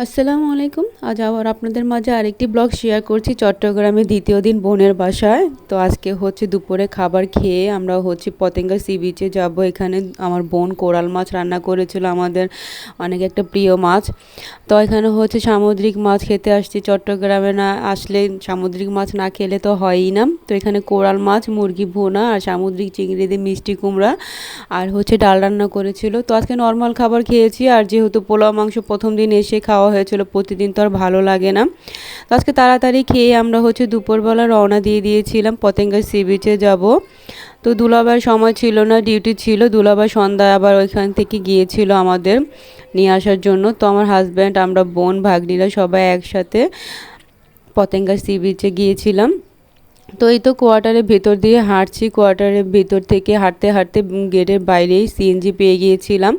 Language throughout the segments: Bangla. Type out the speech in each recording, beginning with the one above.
আসসালামু আলাইকুম। আজ আবার আপনাদের মাঝে আরেকটি ব্লগ শেয়ার করছি চট্টগ্রামে দ্বিতীয় দিন বোনের বাসায়। তো আজকে হচ্ছে দুপুরে খাবার খেয়ে আমরা হচ্ছে পতেঙ্গা সি বিচে যাব। এখানে আমার বোন কোরাল মাছ রান্না করেছিল, আমাদের অনেক একটা প্রিয় মাছ। তো এখানে হচ্ছে সামুদ্রিক মাছ খেতে আসছি। চট্টগ্রামে না আসলে সামুদ্রিক মাছ না খেলে তো হয়ই না। তো এখানে কোরাল মাছ, মুরগি ভুনা আর সামুদ্রিক চিংড়ি দিয়ে মিষ্টি কুমড়া আর হচ্ছে ডাল রান্না করেছিল। তো আজকে নর্মাল খাবার খেয়েছি। আর যেহেতু পোলাও মাংস প্রথম দিন এসে খাওয়া হয়েছিল, প্রতিদিন তো আর ভালো লাগে না। তো আজকে তাড়াতাড়ি খেয়ে আমরা হচ্ছে দুপুরবেলা রওনা দিয়ে দিয়েছিলাম, পতেঙ্গা সি বিচে যাব। তো দুলাভাইয়ের সময় ছিল না, ডিউটি ছিল। দুলাভাই সন্ধ্যায় আবার ওইখান থেকে গিয়েছিল আমাদের নিয়ে আসার জন্য। তো আমার হাজব্যান্ড, আমরা বোন ভাগ্নিরা সবাই একসাথে পতেঙ্গা সি বিচে গিয়েছিলাম। তো এই তো কোয়ার্টারের ভেতর দিয়ে হাঁটছি, কোয়ার্টারের ভেতর থেকে হাঁটতে হাঁটতে গেটের বাইরেই সিএনজি পেয়ে গিয়েছিলাম।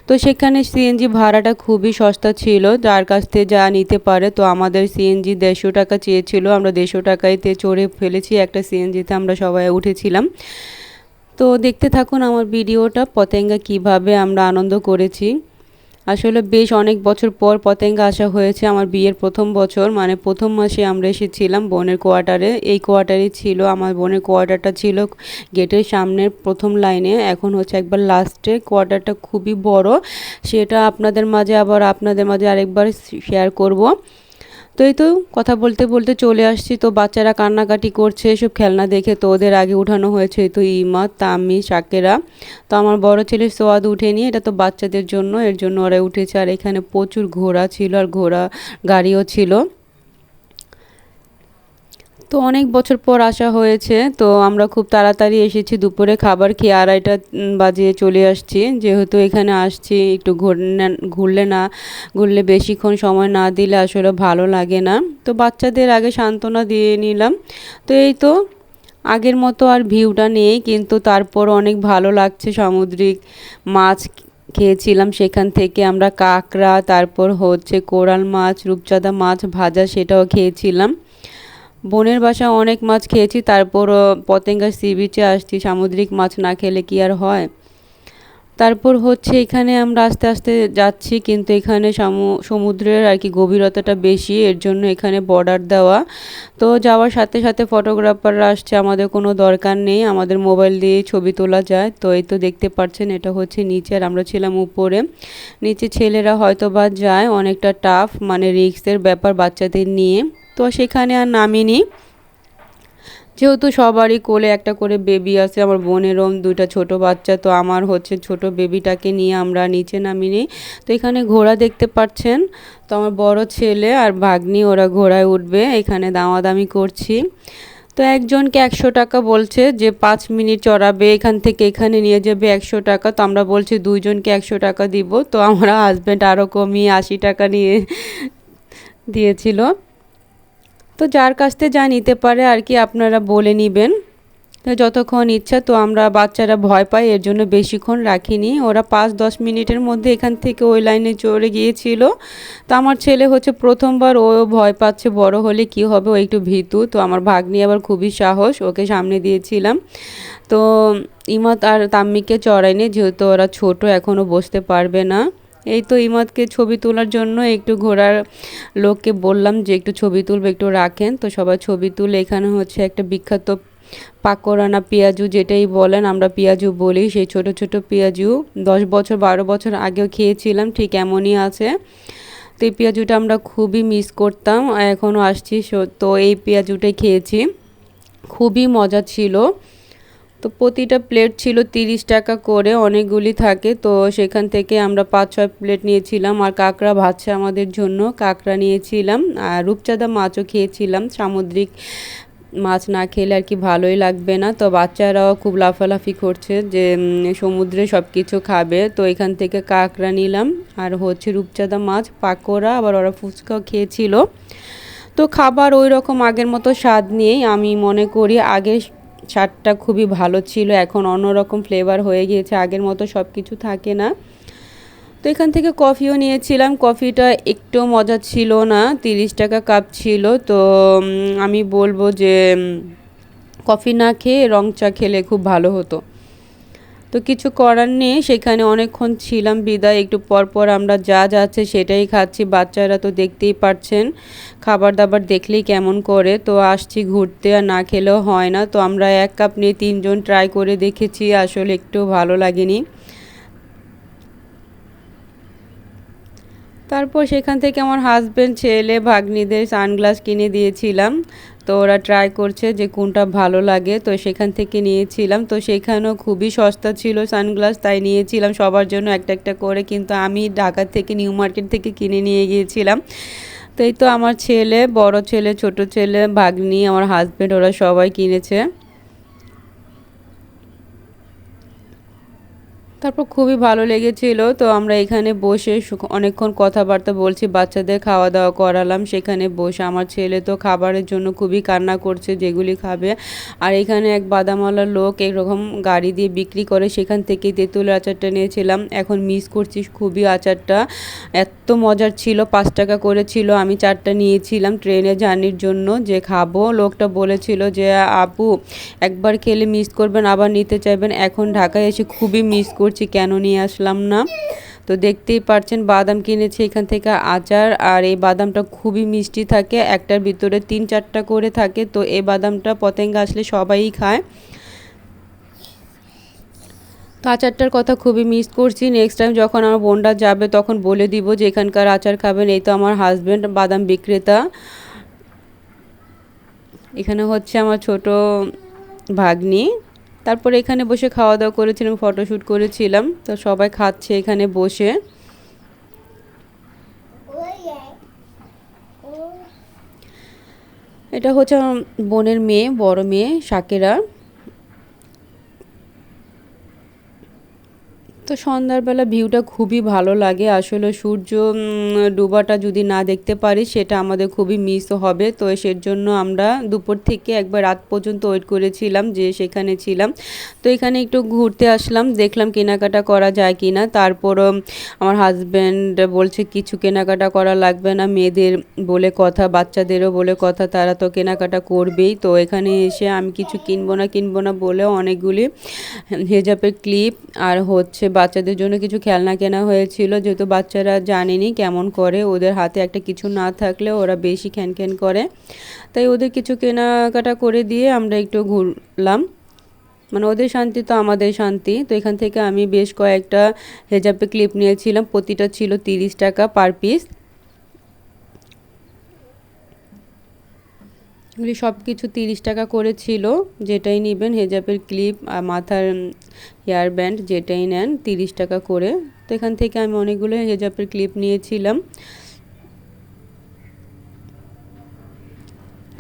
তো সেখানে সিএনজি ভাড়াটা খুবই সস্তা ছিল, যার কাছ থেকে যা নিতে পারে। তো আমাদের সিএনজি 150 টাকা চেয়েছিল, আমরা 150 টাকাইতে চড়ে ফেলেছি। একটা সিএনজিতে আমরা সবাই উঠেছিলাম। তো দেখতে থাকুন আমার ভিডিওটা, পতেঙ্গা কিভাবে আমরা আনন্দ করেছি। আসলে বেশ অনেক বছর পর পতেঙ্গা আসা হয়েছে। আমার বিয়ের প্রথম বছর, মানে প্রথম মাসে আমরা এসেছিলাম বোনের কোয়ার্টারে। এই কোয়ার্টারই ছিল আমার বোনের কোয়ার্টারটা, ছিল গেটের সামনের প্রথম লাইনে। এখন হচ্ছে একবার লাস্টে। কোয়ার্টারটা খুবই বড়, সেটা আপনাদের মাঝে আরেকবার শেয়ার করব। তো এই তো কথা বলতে বলতে চলে আসছি। তো বাচ্চারা কান্নাকাটি করছে এসব খেলনা দেখে। তো ওদের আগে উঠানো হয়েছে, এই তো ইমাদ, তামি, শাকেরা। তো আমার বড় ছেলে সোয়াদ উঠেনি, এটা তো বাচ্চাদের জন্য, এর জন্য ওরা উঠেছে। আর এখানে প্রচুর ঘোড়া ছিল আর ঘোড়া গাড়িও ছিল। তো অনেক বছর পর আসা হয়েছে। তো আমরা খুব তাড়াতাড়ি এসেছি, দুপুরে খাবার খেয়ে 2:30 বাজে চলে আসছি। যেহেতু এখানে আসছি একটু ঘুরলে বেশিক্ষণ সময় না দিলে আসলে ভালো লাগে না। তো বাচ্চাদের আগে সান্ত্বনা দিয়ে নিলাম। তো এই তো আগের মতো আর ভিউটা নেই, কিন্তু তারপর অনেক ভালো লাগছে। সামুদ্রিক মাছ খেয়েছিলাম, সেখান থেকে আমরা কাঁকড়া, তারপর হচ্ছে কোরাল মাছ, রূপচাঁদা মাছ ভাজা, সেটাও খেয়েছিলাম। বোনের বাসায় অনেক মাছ খেয়েছি, তারপরও পতেঙ্গা সি বিচে আসছি, সামুদ্রিক মাছ না খেলে কি আর হয়। তারপর হচ্ছে এখানে আমরা আস্তে আস্তে যাচ্ছি, কিন্তু এখানে সমুদ্রের আর কি গভীরতাটা বেশি, এর জন্য এখানে বর্ডার দেওয়া। তো যাওয়ার সাথে সাথে ফটোগ্রাফাররা আসছে, আমাদের কোনো দরকার নেই, আমাদের মোবাইল দিয়ে ছবি তোলা যায়। তো এই তো দেখতে পাচ্ছেন, এটা হচ্ছে নিচে আর আমরা ছিলাম উপরে। নিচে ছেলেরা হয়তো বা যায়, অনেকটা টাফ, মানে রিস্কের ব্যাপার বাচ্চাদের নিয়ে। তো সেখানে আর নামিনি, যেহেতু সবারই কোলে একটা করে বেবি আছে। আমার বোনেরও 2টা ছোট বাচ্চা। তো আমার হচ্ছে ছোট বেবিটাকে নিয়ে আমরা নিচে নামিনি। তো এখানে ঘোড়া দেখতে পাচ্ছেন। তো আমার বড় ছেলে আর ভাগ্নি ওরা ঘোড়ায় উঠবে, এখানে দামাদামি করছি। তো একজনকে 100 টাকা বলছে, যে 5 মিনিট চড়াবে, এখান থেকে এখানে নিয়ে যাবে 100 টাকা। তো আমরা বলছি দুইজনকে 100 টাকা দিব। তো আমরা হাজব্যান্ড আরও কমিয়ে 80 টাকা নিয়ে দিয়েছিল। তো যার কাছ থেকে যা নিতে পারে আর কি, আপনারা বলে নেবেন। তো যতক্ষণ ইচ্ছা। তো আমরা বাচ্চারা ভয় পাই, এর জন্য বেশিক্ষণ রাখিনি। ওরা 5-10 মিনিটের মধ্যে এখান থেকে ওই লাইনে চড়ে গিয়েছিল। তো আমার ছেলে হচ্ছে প্রথমবার, ও ভয় পাচ্ছে, বড় হলে কি হবে, ও একটু ভীতু। তো আমার ভাগ্নি আবার খুবই সাহস, ওকে সামনে দিয়েছিলাম। তো ইমাদ আর তাম্মিকে চড়াইনি, যেহেতু ওরা ছোট, এখনও বসতে পারবে না। এই তো ইমাদকে ছবি তোলার জন্য একটু ঘোড়ার লোককে বললাম যে একটু ছবি তুলবে, একটু রাখেন। তো সবাই ছবি তুলে। এখানে হচ্ছে একটা বিখ্যাত পাকোড়া না পেঁয়াজু, যেটাই বলেন, আমরা পেঁয়াজু বলি, সেই ছোট ছোট পেঁয়াজু 10 বছর 12 বছর আগেও খেয়েছিলাম, ঠিক এমনই আছে। তো এই পেঁয়াজুটা আমরা খুবই মিস করতাম, এখনও আসছি। তো এই পেঁয়াজুটাই খেয়েছি, খুবই মজা ছিল। তো প্রতিটা প্লেট ছিল 30 টাকা করে, অনেকগুলি থাকে। তো সেখান থেকে আমরা 5-6 প্লেট নিয়েছিলাম। আর কাঁকড়া ভাজছে আমাদের জন্য, কাঁকড়া নিয়েছিলাম। আর রূপচাঁদা মাছও খেয়েছিলাম, সামুদ্রিক মাছ না খেলে আর কি ভালোই লাগবে না। তো বাচ্চারাও খুব লাফালাফি করছে যে সমুদ্রে সব কিছু খাবে। তো এখান থেকে কাঁকড়া নিলাম, আর হচ্ছে রূপচাঁদা মাছ, পাকোড়া, আবার ওরা ফুচকাও খেয়েছিল। তো খাবার ওই রকম আগের মতো স্বাদ নেই, আমি মনে করি আগের স্বাদটা খুবই ভালো ছিল, এখন অন্যরকম ফ্লেভার হয়ে গিয়েছে, আগের মতো সব কিছু থাকে না। তো এখান থেকে কফিও নিয়েছিলাম, কফিটা একটু মজা ছিল না, 30 টাকা কাপ ছিল। তো আমি বলবো যে কফি না খেয়ে রং চা খেলে খুব ভালো হতো। তো কিছু করার নেই, সেখানে অনেকক্ষণ ছিলাম বিদায়। একটু পর পর আমরা যা যাচ্ছে সেটাই খাচ্ছি। বাচ্চারা তো দেখতেই পাচ্ছেন খাবার দাবার দেখলেই কেমন করে। তো আসছি ঘুরতে, আর না খেলেও হয় না। তো আমরা 1 কাপ নিয়ে 3 জন ট্রাই করে দেখেছি, আসলে একটু ভালো লাগেনি। তারপর সেখান থেকে আমার হাজব্যান্ড, ছেলে, ভাগ্নিদের সানগ্লাস কিনে দিয়েছিলাম। তো ওরা ট্রাই করছে যে কোনটা ভালো লাগে, তো সেখান থেকে নিয়েছিলাম। তো সেখানেও খুবই সস্তা ছিল সানগ্লাস, তাই নিয়েছিলাম সবার জন্য একটা একটা করে। কিন্তু আমি ঢাকা থেকে নিউ মার্কেট থেকে কিনে নিয়ে গিয়েছিলাম। তো এই তো আমার ছেলে, বড় ছেলে, ছোট ছেলে, ভাগ্নি, আমার হাজব্যান্ড, ওরা সবাই কিনেছে। তারপর খুবই ভালো লেগেছিল। তো আমরা এখানে বসে অনেকক্ষণ কথাবার্তা বলছি, বাচ্চাদের খাওয়া দাওয়া করালাম সেখানে বসে। আমার ছেলে তো খাবারের জন্য খুবই কান্না করছে, যেগুলি খাবে। আর এখানে এক বাদামওয়ালা লোক এরকম গাড়ি দিয়ে বিক্রি করে, সেখান থেকে তেঁতুলের আচারটা নিয়েছিলাম। এখন মিস করছি খুবই আচারটা, এত মজার ছিল। 5 টাকা করে ছিল, আমি 4টা নিয়েছিলাম ট্রেনে জার্নির জন্য যে খাবো। লোকটা বলেছিল যে আপু একবার খেলে মিস করবেন, আবার নিতে চাইবেন। এখন ঢাকায় এসে খুবই মিস করছি, কেন নিয়ে আসলাম না। তো দেখতেই পাচ্ছেন বাদাম কিনেছি এখান থেকে আচার, আর এই বাদামটা খুবই মিষ্টি থাকে, একটার ভিতরে 3-4টা করে থাকে। তো এই বাদামটা পতেঙ্গা আসলে সবাই খায়। তো আচারটার কথা খুবই মিস করছি। নেক্সট টাইম যখন আমার বোনরা যাবে তখন বলে দিব যে এখানকার আচার খাবেন। এই তো আমার হাজব্যান্ড বাদাম বিক্রেতা। এখানে হচ্ছে আমার ছোট ভাগ্নি। তারপরে এখানে বসে খাওয়া দাওয়া করেছিলাম, ফটোশ্যুট করেছিলাম। তো সবাই খাচ্ছে এখানে বসে। এটা হচ্ছে আমার বোনের মেয়ে, বড় মেয়ে শাকেরা। তো সন্ধ্যাবেলা ভিউটা খুবই ভালো লাগে। আসলে সূর্য ডোবাটা যদি না দেখতে পারি সেটা আমাদের খুবই মিস হবে। তো সেজন্য আমরা দুপুর থেকে একবার রাত পর্যন্ত ওয়েট করেছিলাম, যে সেখানে ছিলাম। তো এখানে একটু ঘুরতে আসলাম, দেখলাম কেনাকাটা করা যায় কি না। তারপরও আমার হাজব্যান্ড বলছে কিছু কেনাকাটা করা লাগবে না, মেয়েদের বলে কথা, বাচ্চাদেরও বলে কথা, তারা তো কেনাকাটা করবেই। তো এখানে এসে আমি কিছু কিনবো না বলে অনেকগুলি হেজাবের ক্লিপ আর হচ্ছে বাচ্চাদের জন্য কিছু খেলনা কেনা হয়েছিল। যেহেতু বাচ্চারা জানেনি কেমন করে, ওদের হাতে একটা কিছু না থাকলে ওরা বেশি খ্যান করে, তাই ওদের কিছু কেনাকাটা করে দিয়ে আমরা একটু ঘুরলাম। মানে ওদের শান্তি তো আমাদের শান্তি। তো এখান থেকে আমি বেশ কয়েকটা হেজাবে ক্লিপ নিয়েছিলাম, প্রতিটা ছিল 30 টাকা পার পিস। এগুলি সব কিছু 30 টাকা করে ছিল। যেটাই নেবেন, হেজাবের ক্লিপ আর মাথার হেয়ার ব্যান্ড যেটাই নেন 30 টাকা করে। তো এখান থেকে আমি অনেকগুলো হেজাবের ক্লিপ নিয়েছিলাম।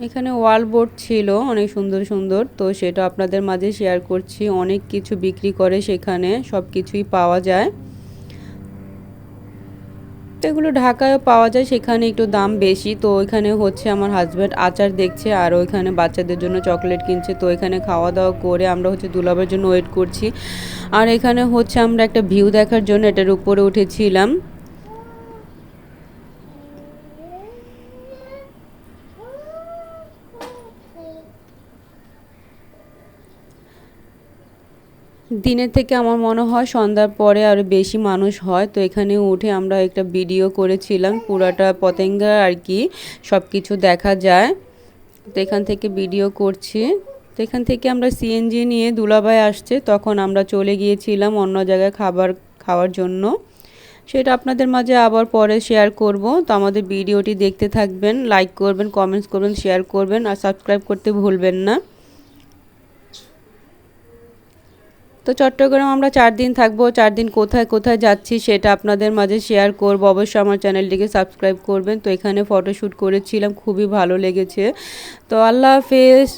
এখানে ওয়াল বোর্ড ছিল অনেক সুন্দর সুন্দর, তো সেটা আপনাদের মাঝে শেয়ার করছি। অনেক কিছু বিক্রি করে সেখানে, সব কিছুই পাওয়া যায়। তো এগুলো ঢাকায়ও পাওয়া যায়, সেখানে একটু দাম বেশি। তো ওইখানে হচ্ছে আমার হাজব্যান্ড আচার দেখছে, আর ওইখানে বাচ্চাদের জন্য চকলেট কিনছে। তো এখানে খাওয়া দাওয়া করে আমরা হচ্ছে দুলাভাইয়ের জন্য ওয়েট করছি। আর এখানে হচ্ছে আমরা একটা ভিউ দেখার জন্য এটার উপরে উঠেছিলাম। দিনের থেকে আমার মনে হয় সন্ধ্যার পরে আরও বেশি মানুষ হয়। তো এখানে উঠে আমরা একটা ভিডিও করেছিলাম, পুরাটা পতেঙ্গা আর কি সব কিছু দেখা যায়। তো এখান থেকে ভিডিও করছি। তো এখান থেকে আমরা সিএনজি নিয়ে দুলাভাই আসছে, তখন আমরা চলে গিয়েছিলাম অন্য জায়গায় খাবার খাওয়ার জন্য। সেটা আপনাদের মাঝে আবার পরে শেয়ার করব। তো আমাদের ভিডিওটি দেখতে থাকবেন, লাইক করবেন, কমেন্টস করবেন, শেয়ার করবেন, আর সাবস্ক্রাইব করতে ভুলবেন না। তো চট্টগ্রাম আমরা 4 দিন থাকবো। 4 দিন কোথায় কোথায় যাচ্ছি সেটা আপনাদের মাঝে শেয়ার করব। অবশ্যই আমার চ্যানেলটিকে সাবস্ক্রাইব করবেন। তো এখানে ফটোশ্যুট করেছিলাম, খুবই ভালো লেগেছে। তো আল্লাহ হাফেজ।